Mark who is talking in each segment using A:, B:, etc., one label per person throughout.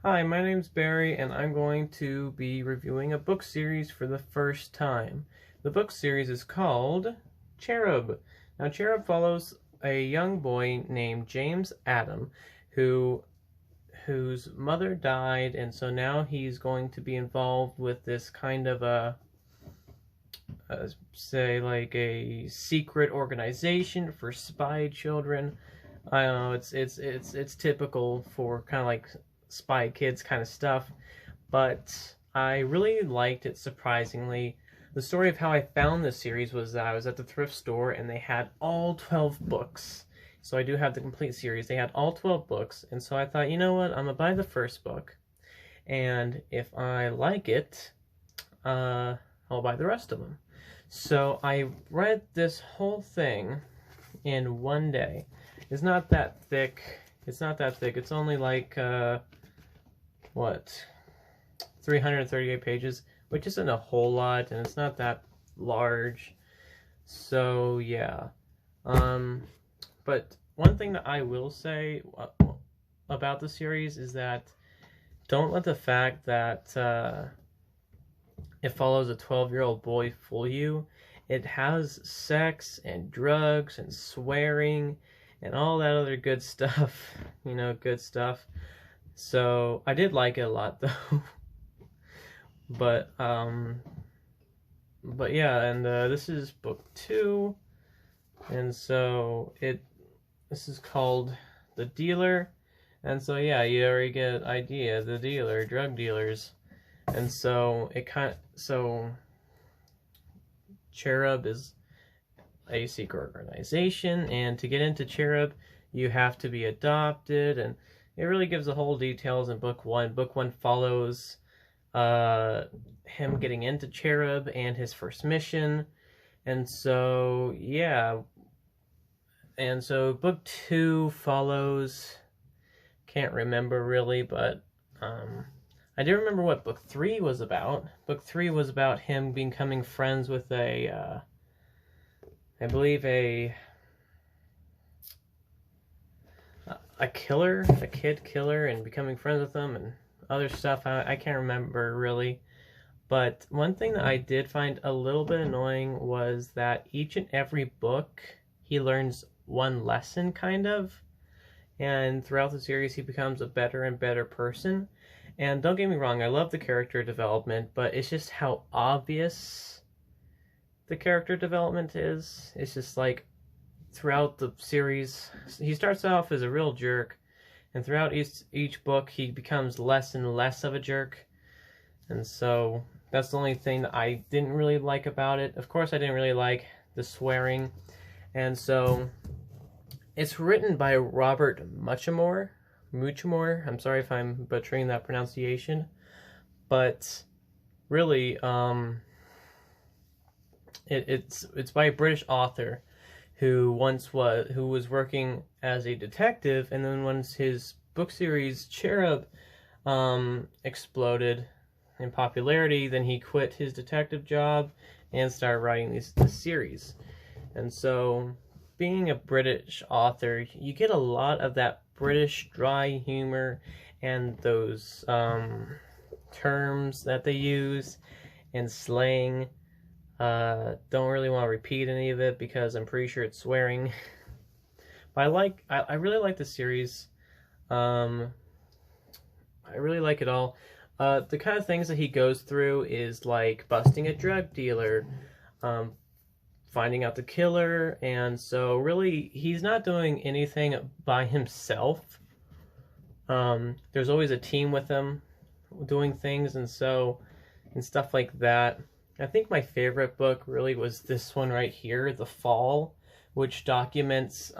A: Hi, my name's Barry, and I'm going to be reviewing a book series for the first time. The book series is called Cherub. Now, Cherub follows a young boy named James Adam, whose mother died, and so now he's going to be involved with this kind of say like a secret organization for spy children. I don't know, it's typical for kind of like Spy Kids kind of stuff, but I really liked it, surprisingly. The story of how I found this series was that I was at the thrift store and they had all 12 books. So I do have the complete series. They had all 12 books, and so I thought, you know what, I'm gonna buy the first book, and if I like it, I'll buy the rest of them. So I read this whole thing in one day. It's not that thick. It's not that thick. It's only like, what, 338 pages, which isn't a whole lot, and it's not that large. So, yeah. But one thing that I will say about the series is that don't let the fact that it follows a 12-year-old boy fool you. It has sex and drugs and swearing and all that other good stuff, you know, good stuff. So I did like it a lot though. but yeah, and this is book 2, and so this is called The Dealer, and so yeah, you already get an idea, the dealer, drug dealers, and so Cherub is a secret organization, and to get into Cherub, you have to be adopted, and it really gives the whole details in book 1. Book 1 follows him getting into Cherub and his first mission, and so yeah, and so book 2 follows, can't remember really, but I do remember what book 3 was about. Book 3 was about him becoming friends with I believe a killer, a kid killer, and becoming friends with them and other stuff. I can't remember really. But one thing that I did find a little bit annoying was that each and every book he learns one lesson, kind of. And throughout the series he becomes a better and better person. And don't get me wrong, I love the character development, but it's just how obvious the character development is. It's just like throughout the series, he starts off as a real jerk, and throughout each book he becomes less and less of a jerk. And so that's the only thing that I didn't really like about it. Of course, I didn't really like the swearing. And so it's written by Robert Muchamore. I'm sorry if I'm butchering that pronunciation, but really, it's by a British author who was working as a detective, and then once his book series Cherub exploded in popularity, then he quit his detective job and started writing this series. And so, being a British author, you get a lot of that British dry humor and those terms that they use and slang. Don't really want to repeat any of it because I'm pretty sure it's swearing. But I really like the series. I really like it all. The kind of things that he goes through is like busting a drug dealer, finding out the killer, and so really he's not doing anything by himself. There's always a team with him doing things, and stuff like that. I think my favorite book really was this one right here, The Fall, which documents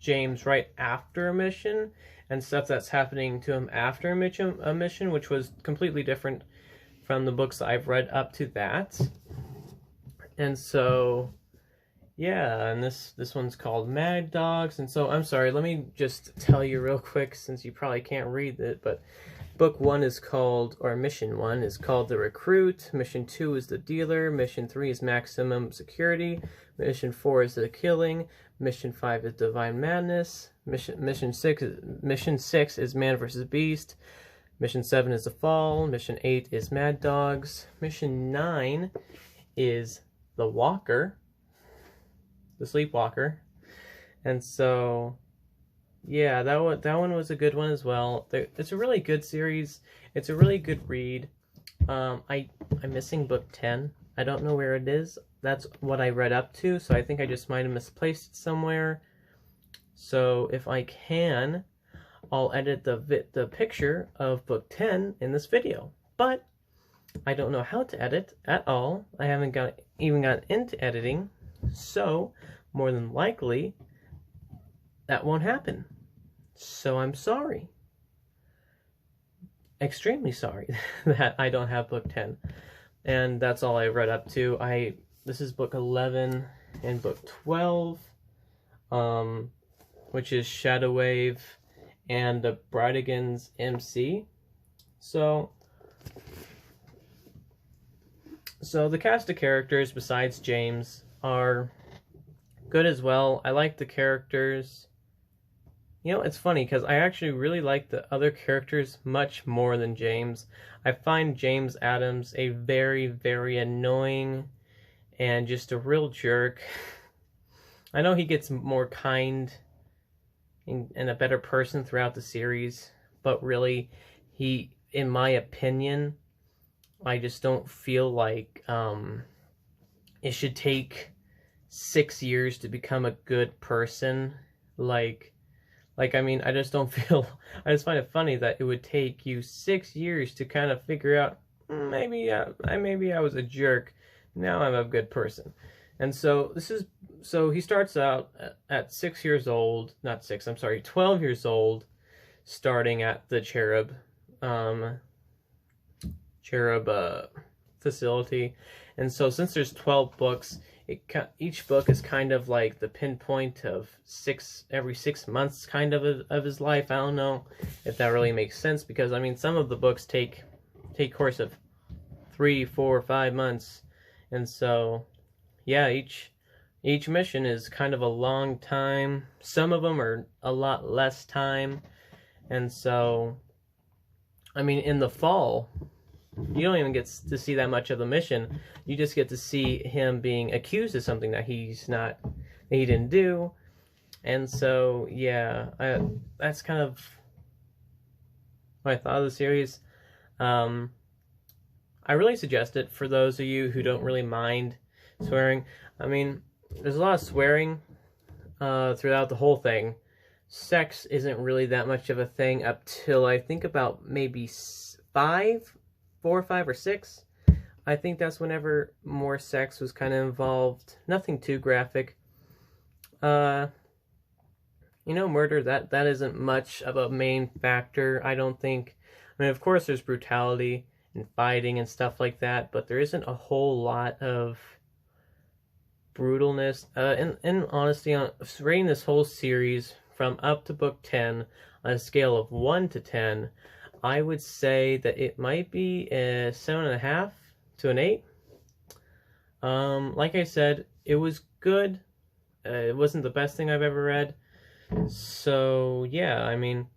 A: James right after a mission and stuff that's happening to him after a mission, which was completely different from the books I've read up to that. And so, yeah, and this one's called Mad Dogs. And so, I'm sorry, let me just tell you real quick, since you probably can't read it, but book 1 is called, or mission 1 is called The Recruit, mission 2 is The Dealer, mission 3 is Maximum Security, mission 4 is The Killing, Mission 5 is Divine Madness. Mission 6 is Man vs. Beast. Mission 7 is The Fall. Mission 8 is Mad Dogs. Mission 9 is The Walker. The Sleepwalker. And so, yeah, that one was a good one as well. It's a really good series. It's a really good read. I'm missing book 10. I don't know where it is. That's what I read up to, so I think I just might have misplaced it somewhere. So if I can, I'll edit the picture of book 10 in this video. But I don't know how to edit at all. I haven't even gotten into editing, so more than likely that won't happen. So I'm sorry. Extremely sorry that I don't have book 10. And that's all I read up to. This is book 11 and book 12, which is Shadow Wave and the Bridigans MC. So the cast of characters besides James are good as well. I like the characters. You know, it's funny because I actually really like the other characters much more than James. I find James Adams a very, very annoying and just a real jerk. I know he gets more kind and a better person throughout the series, but really, in my opinion, I just don't feel like it should take 6 years to become a good person. I mean, I just don't feel, I just find it funny that it would take you 6 years to kind of figure out, maybe I was a jerk, now I'm a good person. And so he starts out at 6 years old, not 6, I'm sorry, 12 years old, starting at the Cherub facility. And so since there's 12 books, each book is kind of like the pinpoint of every 6 months kind of his life. I don't know if that really makes sense, because I mean some of the books take course of 3, 4, 5 months, and so yeah, each mission is kind of a long time. Some of them are a lot less time, and so I mean in the fall you don't even get to see that much of the mission. You just get to see him being accused of something that he didn't do. And so, yeah, that's kind of what I thought of the series. I really suggest it for those of you who don't really mind swearing. I mean, there's a lot of swearing throughout the whole thing. Sex isn't really that much of a thing up till I think about maybe 4, 5, or 6. I think that's whenever more sex was kind of involved. Nothing too graphic. You know, murder, that isn't much of a main factor, I don't think. I mean, of course there's brutality and fighting and stuff like that, but there isn't a whole lot of brutalness. And honestly, rating this whole series from up to book 10 on a scale of 1 to 10, I would say that it might be a 7.5 to an 8. Like I said, it was good. It wasn't the best thing I've ever read. So yeah, I mean,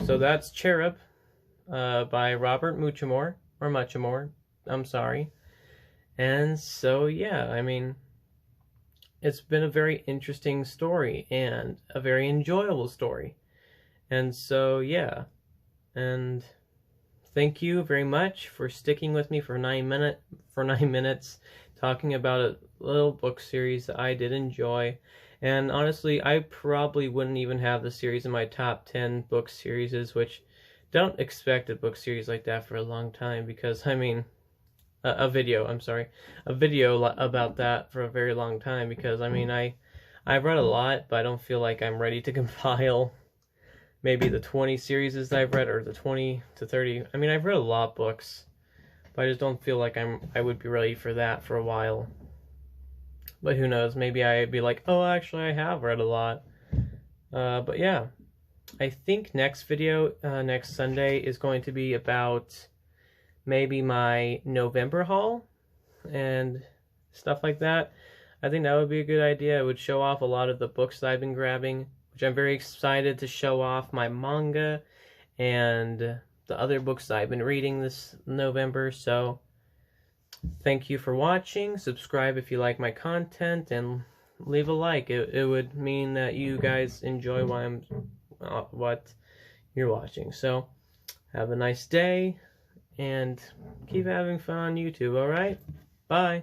A: so that's Cherub, by Robert Muchamore, or Muchamore, I'm sorry. And so yeah, I mean, it's been a very interesting story and a very enjoyable story. And so, yeah, and thank you very much for sticking with me for 9 minutes talking about a little book series that I did enjoy. And honestly, I probably wouldn't even have the series in my top 10 book series, which don't expect a book series like that for a long time, because, I mean, a video about that for a very long time, because, I mean, I've read a lot, but I don't feel like I'm ready to compile maybe the 20 series that I've read, or the 20 to 30. I mean, I've read a lot of books, but I just don't feel like I would be ready for that for a while. But who knows, maybe I'd be like, oh, actually I have read a lot. But yeah, I think next video, next Sunday, is going to be about maybe my November haul and stuff like that. I think that would be a good idea. It would show off a lot of the books that I've been grabbing, which I'm very excited to show off my manga and the other books that I've been reading this November. So thank you for watching. Subscribe if you like my content, and leave a like. It would mean that you guys enjoy what you're watching. So have a nice day and keep having fun on YouTube, alright? Bye.